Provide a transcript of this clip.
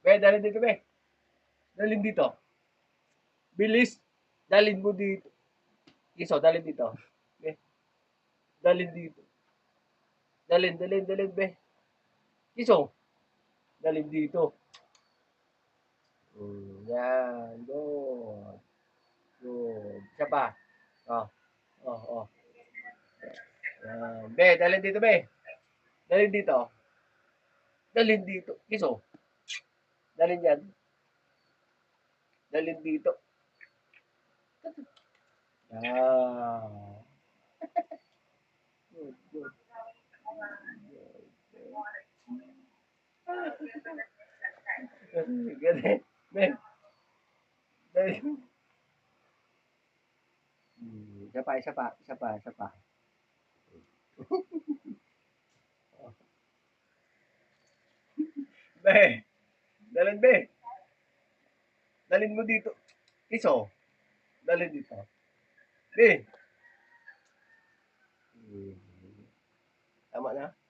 Be, dalhin dito, be. Dalhin dito. Bilis. Dalhin mo dito. Kiso, dalhin dito. Be. Dalhin dito. Dalhin, be. Kiso. Dalhin dito. Yan. Good. Good. Isa pa. Oh. Oh. Yan. Be, dalhin dito, be. Dalhin dito. Dalhin dito. Kiso. Dalhin yan. Dalhin dito. Yan. Good. Ganun. Be. Dalhin. Isa pa. Be. Dalhin, be. Dalhin mo dito. Kiso. Dalhin dito. Be. Tama na?